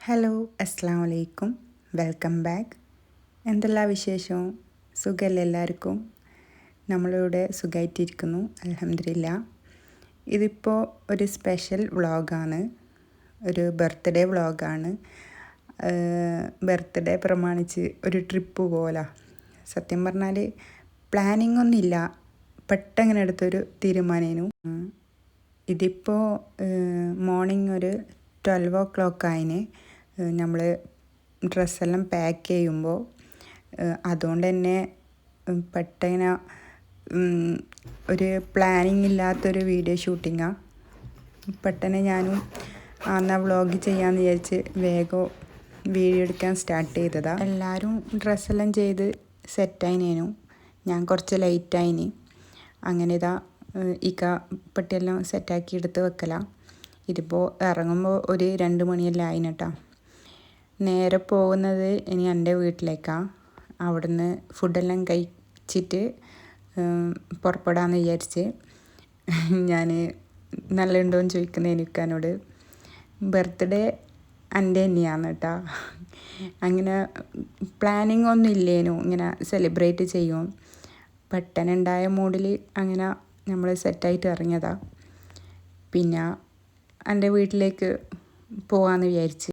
Hello അസ്സാം വലൈക്കും welcome back. എന്തെല്ലാം വിശേഷവും സുഖമല്ലേ എല്ലാവർക്കും? നമ്മളിവിടെ സുഖമായിട്ടിരിക്കുന്നു, അൽഹംദുലില്ലാ. ഇതിപ്പോൾ ഒരു സ്പെഷ്യൽ വ്ളോഗാണ്, ഒരു ബർത്ത്ഡേ വ്ളോഗാണ്. ബർത്ത്ഡേ പ്രമാണിച്ച് ഒരു ട്രിപ്പ് പോലെ. സത്യം പറഞ്ഞാൽ പ്ലാനിങ് ഒന്നുമില്ല, പെട്ടെന്ന് എടുത്തൊരു തീരുമാനമായിരുന്നു. ഇതിപ്പോൾ മോർണിംഗ് ഒരു 12 ആയിന് നമ്മൾ ഡ്രസ്സെല്ലാം പാക്ക് ചെയ്യുമ്പോൾ. അതുകൊണ്ട് തന്നെ പെട്ടെന്ന് ഒരു പ്ലാനിങ് ഇല്ലാത്തൊരു വീഡിയോ ഷൂട്ടിങ്ങാണ്. പെട്ടെന്ന് ഞാനും എന്നാൽ വ്ളോഗ് ചെയ്യാമെന്ന് വിചാരിച്ച് വേഗം വീഡിയോ എടുക്കാൻ സ്റ്റാർട്ട് ചെയ്തതാണ്. എല്ലാവരും ഡ്രസ്സെല്ലാം ചെയ്ത് സെറ്റായിനേനു, ഞാൻ കുറച്ച് ലേറ്റായിന്. അങ്ങനെ ഇതാ ഇക്ക പെട്ടിയെല്ലാം സെറ്റാക്കി എടുത്ത് വെക്കലാണ്. ഇതിപ്പോൾ ഇറങ്ങുമ്പോൾ ഒരു 2 മണിയെല്ലാം ആയിന് കേട്ടോ. നേരെ പോകുന്നത് ഇനി എൻ്റെ വീട്ടിലേക്കാണ്. അവിടുന്ന് ഫുഡെല്ലാം കഴിച്ചിട്ട് പുറപ്പെടാമെന്ന് വിചാരിച്ച്. ഞാൻ നല്ല ഉണ്ടോയെന്ന് ചോദിക്കുന്നത് എനിക്കനോട്. ബർത്ത്ഡേ എൻ്റെ തന്നെയാണ് കേട്ടോ. അങ്ങനെ പ്ലാനിങ് ഒന്നും ഇല്ലേനു, ഇങ്ങനെ സെലിബ്രേറ്റ് ചെയ്യും. പെട്ടെന്നുണ്ടായ മൂഡിൽ അങ്ങനെ നമ്മൾ സെറ്റായിട്ട് ഇറങ്ങിയതാണ്. പിന്നെ എൻ്റെ വീട്ടിലേക്ക് പോകാമെന്ന് വിചാരിച്ച്.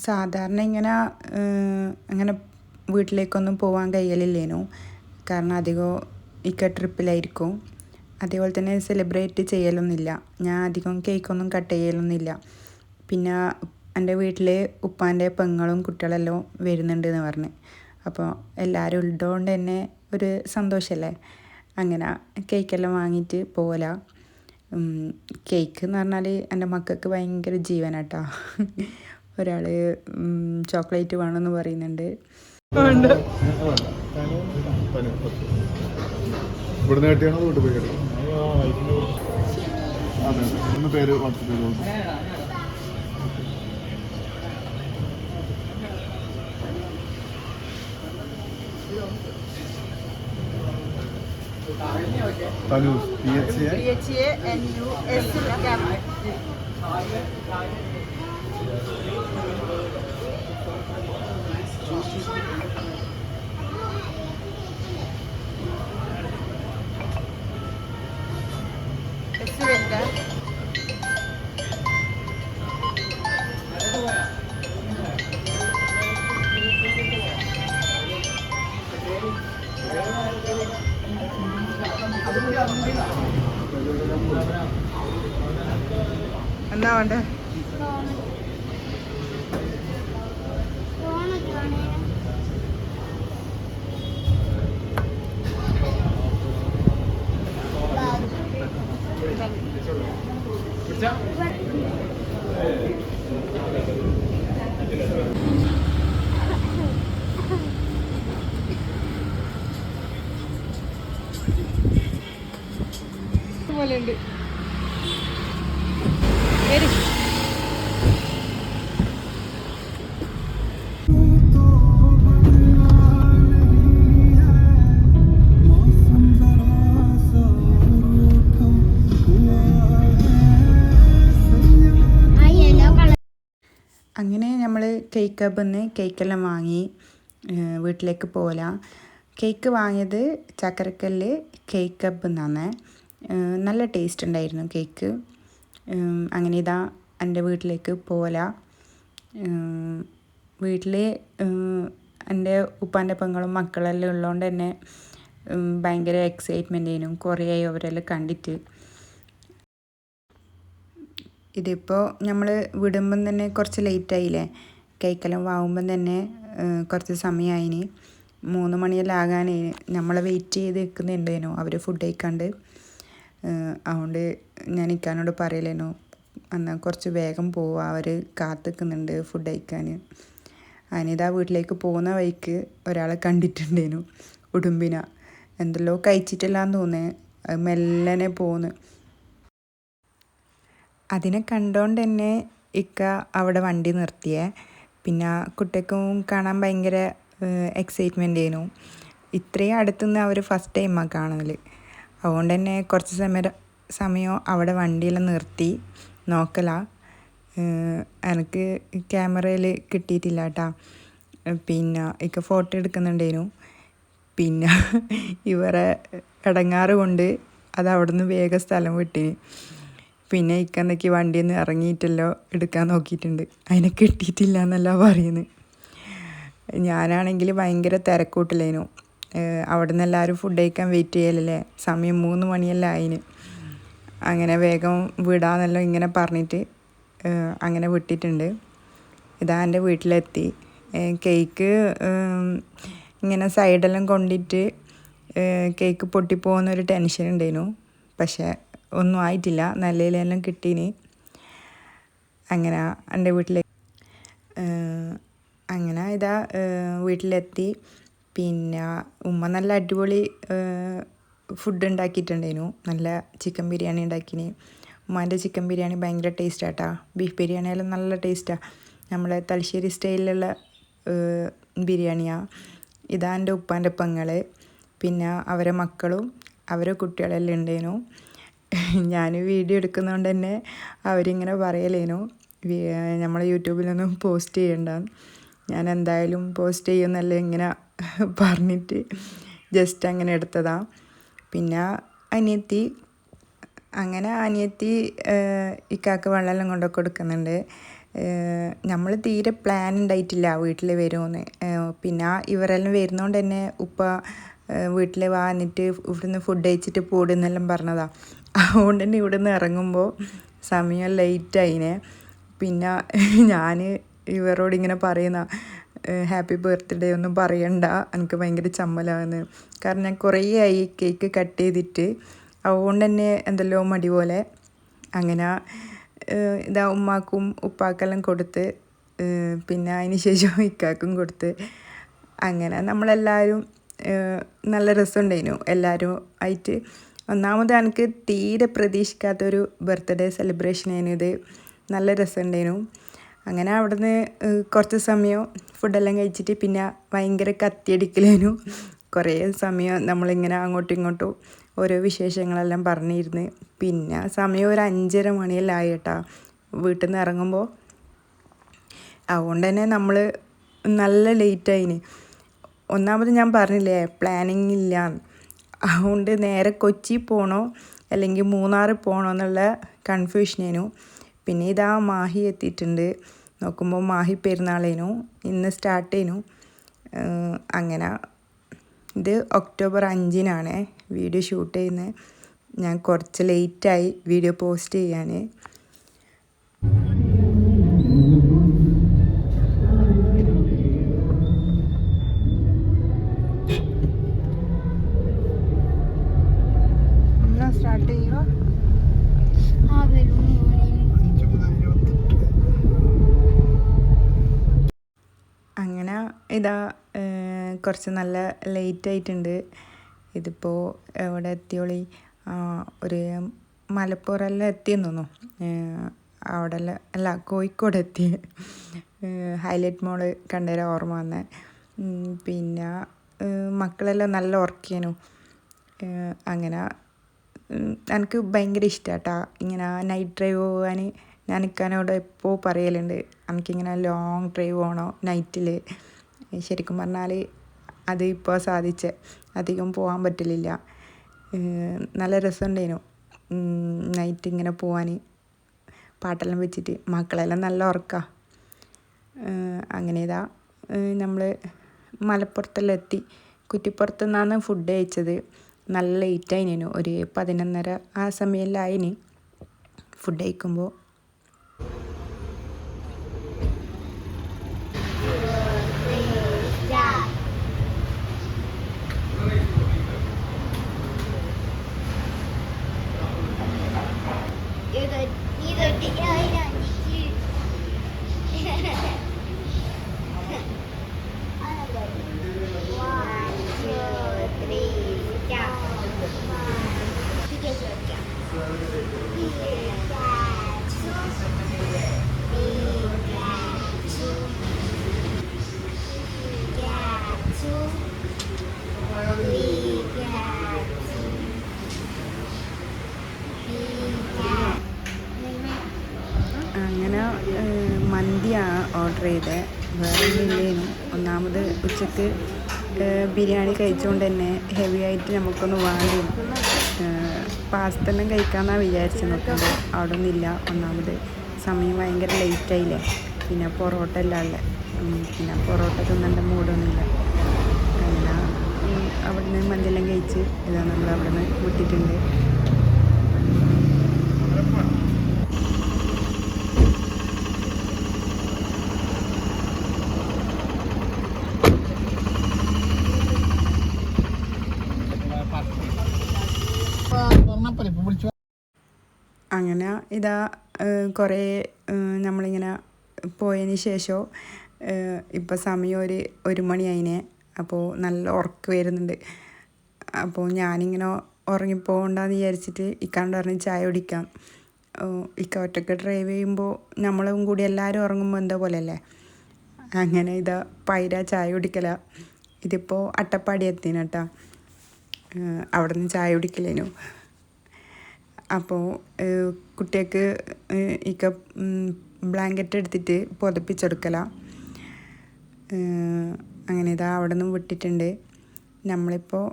സാധാരണ ഇങ്ങനെ അങ്ങനെ വീട്ടിലേക്കൊന്നും പോകാൻ കഴിയലില്ലേനു, കാരണം അധികം ഇക്ക ട്രിപ്പിലായിരിക്കും. അതേപോലെ തന്നെ സെലിബ്രേറ്റ് ചെയ്യലൊന്നുമില്ല, ഞാൻ അധികം കേക്കൊന്നും കട്ട് ചെയ്യലൊന്നുമില്ല. പിന്നെ എൻ്റെ വീട്ടിൽ ഉപ്പാൻ്റെ പെങ്ങളും കുട്ടികളെല്ലാം വരുന്നുണ്ടെന്ന് പറഞ്ഞ്. അപ്പോൾ എല്ലാവരും ഉള്ളതുകൊണ്ട് തന്നെ ഒരു സന്തോഷമല്ലേ. അങ്ങനെ കേക്കെല്ലാം വാങ്ങിയിട്ട് പോകല. കേക്ക് എന്ന് പറഞ്ഞാൽ എൻ്റെ മക്കൾക്ക് ഭയങ്കര ജീവനാട്ടോ. ഒരാൾ ചോക്ലേറ്റ് വേണമെന്ന് പറയുന്നുണ്ട്. Tanus, PHA-NUS. എന്നാ വേണ്ടേ? പോലെയുണ്ട്. അങ്ങനെ നമ്മൾ കേക്ക് ഹബ്ബിന്ന് കേക്കെല്ലാം വാങ്ങി വീട്ടിലേക്ക് പോകലാം. കേക്ക് വാങ്ങിയത് ചക്കരക്കല്ല് കേക്ക് ഹബ്ബിൽ നിന്നാണ്. നല്ല ടേസ്റ്റ് ഉണ്ടായിരുന്നു കേക്ക്. അങ്ങനെ ഇതാ എൻ്റെ വീട്ടിലേക്ക് പോകലാം. വീട്ടിൽ എൻ്റെ ഉപ്പാൻ്റെ പെങ്ങളും മക്കളെല്ലാം ഉള്ളതുകൊണ്ട് തന്നെ ഭയങ്കര എക്സൈറ്റ്മെൻ്റ് ആയിരുന്നു. കുറേ ആയി അവരെല്ലാം കണ്ടിട്ട്. ഇതിപ്പോൾ നമ്മൾ വിടുമ്പം തന്നെ കുറച്ച് ലേറ്റായില്ലേ, കേക്കെല്ലാം വാങ്ങുമ്പം തന്നെ കുറച്ച് സമയമായിന്. 3 മണിയെല്ലാം ആകാനായിന്. നമ്മളെ വെയിറ്റ് ചെയ്ത് നിൽക്കുന്നുണ്ടേനു അവർ ഫുഡ് കഴിക്കാണ്ട്. അതുകൊണ്ട് ഞാൻ ഇക്കാനോട് പറയലേനു, എന്നാൽ കുറച്ച് വേഗം പോവുക, അവർ കാത്തിക്കുന്നുണ്ട് ഫുഡ് കഴിക്കാൻ. അതിനിതാ വീട്ടിലേക്ക് പോകുന്ന വഴിക്ക് ഒരാളെ കണ്ടിട്ടുണ്ടേനു, ഉടുമ്പിന. എന്തെല്ലോ കഴിച്ചിട്ടില്ലാന്ന് തോന്നുന്നത്, മെല്ലനെ പോകുന്നു. അതിനെ കണ്ടുകൊണ്ട് തന്നെ ഇക്ക അവിടെ വണ്ടി നിർത്തിയേ. പിന്നെ കുട്ടിക്കും കാണാൻ ഭയങ്കര എക്സൈറ്റ്മെൻ്റ് ആയിരുന്നു. ഇത്രയും അടുത്തുനിന്ന് അവർ ഫസ്റ്റ് ടൈമാണ് കാണൽ. അതുകൊണ്ട് തന്നെ കുറച്ച് സമയം അവിടെ വണ്ടിയെല്ലാം നിർത്തി നോക്കലാണ്. എനിക്ക് ക്യാമറയിൽ കിട്ടിയിട്ടില്ല കേട്ടോ. പിന്നെ ഇക്ക ഫോട്ടോ എടുക്കുന്നുണ്ടേനു. പിന്നെ ഇവരെ ഇടങ്ങാറ് കൊണ്ട് അത് അവിടെ നിന്ന് വേഗം സ്ഥലം വിട്ടിന്. പിന്നെ ഇക്കന്നേക്ക് വണ്ടിയിൽ നിന്ന് ഇറങ്ങിയിട്ടല്ലോ എടുക്കാൻ നോക്കിയിട്ടുണ്ട്, അതിനെ കിട്ടിയിട്ടില്ല എന്നല്ല പറയുന്നത്. ഞാനാണെങ്കിൽ ഭയങ്കര തിരക്കൂട്ടില്ലേനു. അവിടെ നിന്ന് എല്ലാവരും ഫുഡ് കഴിക്കാൻ വെയിറ്റ് ചെയ്യലല്ലേ, സമയം 3 മണിയെല്ലാം ആയിന്. അങ്ങനെ വേഗം വിടാമെന്നല്ലോ ഇങ്ങനെ പറഞ്ഞിട്ട് അങ്ങനെ വിട്ടിട്ടുണ്ട്. ഇതാ എൻ്റെ വീട്ടിലെത്തി. കേക്ക് ഇങ്ങനെ സൈഡെല്ലാം കൊണ്ടിട്ട് കേക്ക് പൊട്ടിപ്പോകുന്നൊരു ടെൻഷൻ ഉണ്ടായിരുന്നു. പക്ഷേ ഒന്നും ആയിട്ടില്ല, നല്ലതിലെല്ലാം കിട്ടീന്. അങ്ങനെ എൻ്റെ അങ്ങനെ ഇതാ വീട്ടിലെത്തി. പിന്നെ ഉമ്മ നല്ല അടിപൊളി ഫുഡ് ഉണ്ടാക്കിയിട്ടുണ്ടായിരുന്നു. നല്ല ചിക്കൻ ബിരിയാണി ഉണ്ടാക്കിന്. ഉമ്മാൻ്റെ ചിക്കൻ ബിരിയാണി ഭയങ്കര ടേസ്റ്റാട്ടോ. ബീഫ് ബിരിയാണിയെല്ലാം നല്ല ടേസ്റ്റാണ്. നമ്മളെ തലശ്ശേരി സ്റ്റൈലിലുള്ള ബിരിയാണിയാണ്. ഇതാ എൻ്റെ ഉപ്പാൻ്റെ പെങ്ങൾ, പിന്നെ അവരെ മക്കളും അവരെ കുട്ടികളെല്ലാം ഉണ്ടായിരുന്നു. ഞാൻ വീഡിയോ എടുക്കുന്നതുകൊണ്ട് തന്നെ അവരിങ്ങനെ പറയലേനു നമ്മൾ യൂട്യൂബിലൊന്നും പോസ്റ്റ് ചെയ്യണ്ടെന്ന്. ഞാൻ എന്തായാലും പോസ്റ്റ് ചെയ്യുമെന്നല്ല ഇങ്ങനെ പറഞ്ഞിട്ട് ജസ്റ്റ് അങ്ങനെ എടുത്തതാണ്. പിന്നെ അനിയത്തി ഇക്കാക്ക് വെള്ളമെല്ലാം കൊണ്ടൊക്കെ കൊടുക്കുന്നുണ്ട്. നമ്മൾ തീരെ പ്ലാൻ ഉണ്ടായിട്ടില്ല വീട്ടിൽ വരുമെന്ന്. പിന്നെ ഇവരെല്ലാം വരുന്നതുകൊണ്ട് തന്നെ ഉപ്പ വീട്ടിൽ വന്നിട്ട് ഇവിടുന്ന് ഫുഡ് കഴിച്ചിട്ട് പോടുന്നെല്ലാം പറഞ്ഞതാണ്. അതുകൊണ്ട് തന്നെ ഇവിടെ നിന്ന് ഇറങ്ങുമ്പോൾ സമയം ലേറ്റായിനെ. പിന്നെ ഞാൻ ഇവരോട് ഇങ്ങനെ പറയുന്ന ഹാപ്പി ബർത്ത്ഡേ ഒന്നും പറയണ്ട, എനിക്ക് ഭയങ്കര ചമ്മലാകുന്നു. കാരണം ഞാൻ കുറേ ആയി കേക്ക് കട്ട് ചെയ്തിട്ട്, അതുകൊണ്ട് തന്നെ എന്തെല്ലോ മടി പോലെ. അങ്ങനെ ഇതാ ഉമ്മാക്കും ഉപ്പാക്കെല്ലാം കൊടുത്ത്, പിന്നെ അതിന് ശേഷം ഇക്കാക്കും കൊടുത്ത്. അങ്ങനെ നമ്മളെല്ലാവരും നല്ല രസമുണ്ടായിരുന്നു എല്ലാവരും ആയിട്ട്. ഒന്നാമത് എനിക്ക് തീരെ പ്രതീക്ഷിക്കാത്തൊരു ബർത്ത്ഡേ സെലിബ്രേഷൻ ആയിരുന്നു ഇത്. നല്ല രസമുണ്ടായിരുന്നു. അങ്ങനെ അവിടുന്ന് കുറച്ച് സമയം ഫുഡെല്ലാം കഴിച്ചിട്ട് പിന്നെ ഭയങ്കര കത്തിയടിക്കലേനു. കുറേ സമയം നമ്മളിങ്ങനെ അങ്ങോട്ടും ഇങ്ങോട്ടും ഓരോ വിശേഷങ്ങളെല്ലാം പറഞ്ഞിരുന്ന്. പിന്നെ സമയം ഒരു 5:30 മണിയെല്ലാം ആയി കേട്ടോ വീട്ടിൽ നിന്ന് ഇറങ്ങുമ്പോൾ. അതുകൊണ്ട് തന്നെ നമ്മൾ നല്ല ലേറ്റായിന്. ഒന്നാമത് ഞാൻ പറഞ്ഞില്ലേ പ്ലാനിങ് ഇല്ല. അതുകൊണ്ട് നേരെ കൊച്ചി പോകണോ അല്ലെങ്കിൽ മൂന്നാർ പോകണോ എന്നുള്ള കൺഫ്യൂഷനേനു. പിന്നെ ഇതാ മാഹി എത്തിയിട്ടുണ്ട്. നോക്കുമ്പോൾ മാഹി പെരുന്നാളേനു ഇന്ന് സ്റ്റാർട്ട് ചെയ്യുന്നു. അങ്ങനെ ഇത് ഒക്ടോബർ 5-നാണ് വീഡിയോ ഷൂട്ട് ചെയ്യുന്നത്. ഞാൻ കുറച്ച് ലേറ്റായി വീഡിയോ പോസ്റ്റ് ചെയ്യാൻ. സ്റ്റാർട്ട് ചെയ്യുക. അങ്ങനെ ഇതാ കുറച്ച് നല്ല ലേറ്റ് ആയിട്ടുണ്ട്. ഇതിപ്പോൾ എവിടെ എത്തിയോളി, ഒരു മലപ്പുറമെല്ലാം എത്തിയെന്ന് തോന്നുന്നു. അവിടെ അല്ല കോഴിക്കോട് എത്തി. ഹൈലൈറ്റ് മോള് കണ്ടേരം ഓർമ്മ വന്നേ. പിന്നെ മക്കളെല്ലാം നല്ല ഉറക്കിയേനു. അങ്ങനെ എനിക്ക് ഭയങ്കര ഇഷ്ടമാട്ടോ ഇങ്ങനെ നൈറ്റ് ഡ്രൈവ് പോകാൻ. ഞാൻ ഇക്കാനോട് എപ്പോൾ പറയലുണ്ട് എനിക്കിങ്ങനെ ലോങ് ഡ്രൈവ് പോകണോ നൈറ്റിൽ. ശരിക്കും പറഞ്ഞാൽ അത് ഇപ്പോൾ സാധിച്ചേ, അധികം പോകാൻ പറ്റലില്ല. നല്ല രസമുണ്ടായിരുന്നു നൈറ്റ് ഇങ്ങനെ പോകാൻ, പാട്ടെല്ലാം വെച്ചിട്ട്. മക്കളെല്ലാം നല്ല ഉറക്കമാണ്. അങ്ങനെ ഇതാ നമ്മൾ മലപ്പുറത്തെല്ലാം എത്തി. കുറ്റിപ്പുറത്തു നിന്നാണ് ഫുഡ് കഴിച്ചത്. നല്ല ലേറ്റ് ആയിനു, ഒരു 11:30 ആ സമയമെല്ലാം ആയിന് ഫുഡ് കഴിക്കുമ്പോൾ. ഓർഡർ ചെയ്തത്. വേറെ ഒന്നുമില്ലേനു. ഒന്നാമത് ഉച്ചക്ക് ബിരിയാണി കഴിച്ചുകൊണ്ട് തന്നെ ഹെവി ആയിട്ട് നമുക്കൊന്ന് വേണ്ടി പാസ്ത എല്ലാം കഴിക്കാമെന്നാണ് വിചാരിച്ച് നോക്കുമ്പോൾ അവിടെ ഒന്നുമില്ല. ഒന്നാമത് സമയം ഭയങ്കര ലേറ്റായില്ലേ. പിന്നെ പൊറോട്ട എല്ലാം ഉള്ളത്. പിന്നെ പൊറോട്ട തിന്നേണ്ട മൂടൊന്നുമില്ല. അങ്ങനെ അവിടുന്ന് മന്തിയെല്ലാം കഴിച്ച് ഇതാ നമ്മൾ അവിടുന്ന് വിട്ടിട്ടുണ്ട്. അങ്ങനെ ഇതാ കുറേ നമ്മളിങ്ങനെ പോയതിന് ശേഷം ഇപ്പോൾ സമയം ഒരു മണിയായിനെ. അപ്പോൾ നല്ല ഉറക്കം വരുന്നുണ്ട്. അപ്പോൾ ഞാനിങ്ങനെ ഉറങ്ങിപ്പോകണ്ടെന്ന് വിചാരിച്ചിട്ട് ഇക്കാണ്ട് പറഞ്ഞ് ചായ കുടിക്കാം. ഇക്ക ഒറ്റയ്ക്ക് ഡ്രൈവ് ചെയ്യുമ്പോൾ നമ്മളും കൂടി എല്ലാവരും ഉറങ്ങുമ്പോൾ എന്താ പോലെയല്ലേ. അങ്ങനെ ഇതാ പൈര ചായ കുടിക്കല. ഇതിപ്പോൾ അട്ടപ്പാടി എത്തിന് കേട്ടോ. അവിടെ നിന്ന് ചായ കുടിക്കലേനു. അപ്പോൾ കുട്ടികൾക്ക് ഇക്ക ബ്ലാങ്കറ്റ് എടുത്തിട്ട് പുതപ്പിച്ചെടുക്കല. അങ്ങനെ ഇതാ അവിടെ നിന്ന് വിട്ടിട്ടുണ്ട്. നമ്മളിപ്പോൾ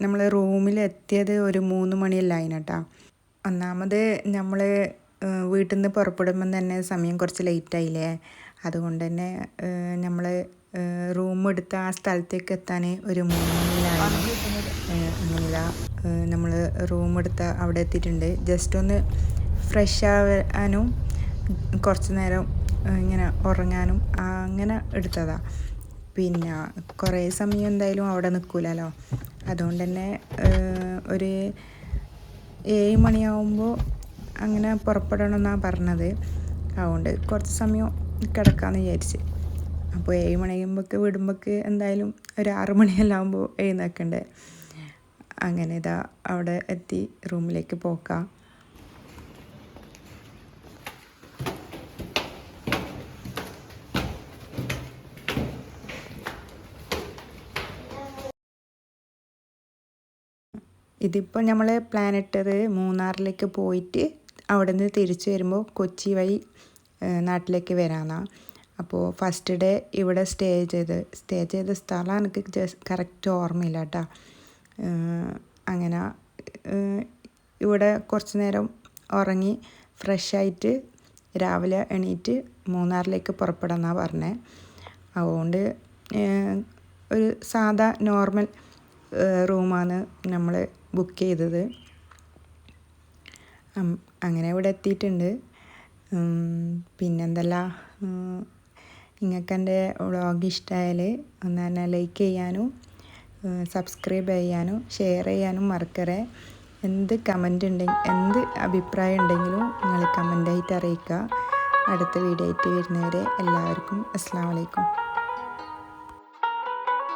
നമ്മൾ റൂമിലെത്തിയത് ഒരു 3 മണിയെല്ലാം കേട്ടോ. ഒന്നാമത് നമ്മൾ വീട്ടിൽ നിന്ന് പുറപ്പെടുമ്പം തന്നെ സമയം കുറച്ച് ലേറ്റായില്ലേ. അതുകൊണ്ട് തന്നെ നമ്മൾ റൂം എടുത്ത ആ സ്ഥലത്തേക്ക് എത്താൻ ഒരു 3 മണിയിലാണ്. അങ്ങനെയില്ല, നമ്മൾ റൂം എടുത്ത അവിടെ എത്തിയിട്ടുണ്ട്. ജസ്റ്റ് ഒന്ന് ഫ്രഷ് ആവാനും കുറച്ച് നേരം ഇങ്ങനെ ഉറങ്ങാനും അങ്ങനെ എടുത്തതാണ്. പിന്നെ കുറേ സമയം എന്തായാലും അവിടെ നിൽക്കില്ലല്ലോ. അതുകൊണ്ട് തന്നെ ഒരു 7 മണിയാവുമ്പോൾ അങ്ങനെ പുറപ്പെടണമെന്നാണ് പറഞ്ഞത്. അതുകൊണ്ട് കുറച്ച് സമയം കിടക്കാമെന്ന് വിചാരിച്ച്. അപ്പോൾ 7 മണിയാകുമ്പോഴേക്ക് വിടുമ്പോഴേക്ക് എന്തായാലും ഒരു 6 മണിയെല്ലാം ആകുമ്പോൾ എഴുന്നേൽക്കണ്ടേ. അങ്ങനെ ഇതാ അവിടെ എത്തി റൂമിലേക്ക് പോക്കാം. ഇതിപ്പോൾ നമ്മൾ പ്ലാൻ ഇട്ടത് മൂന്നാറിലേക്ക് പോയിട്ട് അവിടെ നിന്ന് തിരിച്ച് വരുമ്പോൾ കൊച്ചി വഴി നാട്ടിലേക്ക് വരാമെന്നാണ്. അപ്പോൾ ഫസ്റ്റ് ഡേ ഇവിടെ സ്റ്റേ ചെയ്ത സ്ഥലം എനിക്ക് കറക്റ്റ് ഓർമ്മയില്ല കേട്ടോ. അങ്ങനെ ഇവിടെ കുറച്ച് നേരം ഉറങ്ങി ഫ്രഷായിട്ട് രാവിലെ എണീറ്റ് മൂന്നാറിലേക്ക് പുറപ്പെടാമെന്നാണ് പറഞ്ഞത്. അതുകൊണ്ട് ഒരു സാധാ നോർമൽ റൂമാണ് നമ്മൾ ബുക്ക് ചെയ്തത്. അങ്ങനെ ഇവിടെ എത്തിയിട്ടുണ്ട്. പിന്നെന്തല്ല, നിങ്ങൾക്ക് എൻ്റെ വ്ളോഗ് ഇഷ്ടമായാൽ ഒന്ന് തന്നെ ലൈക്ക് ചെയ്യാനും സബ്സ്ക്രൈബ് ചെയ്യാനും ഷെയർ ചെയ്യാനും മറക്കരുത്. എന്ത് എന്ത് അഭിപ്രായം ഉണ്ടെങ്കിലും നിങ്ങൾ കമൻ്റായിട്ട് അറിയിക്കുക. അടുത്ത വീഡിയോ ആയിട്ട് വരുന്നവരെ എല്ലാവർക്കും അസ്സലാമു അലൈക്കും.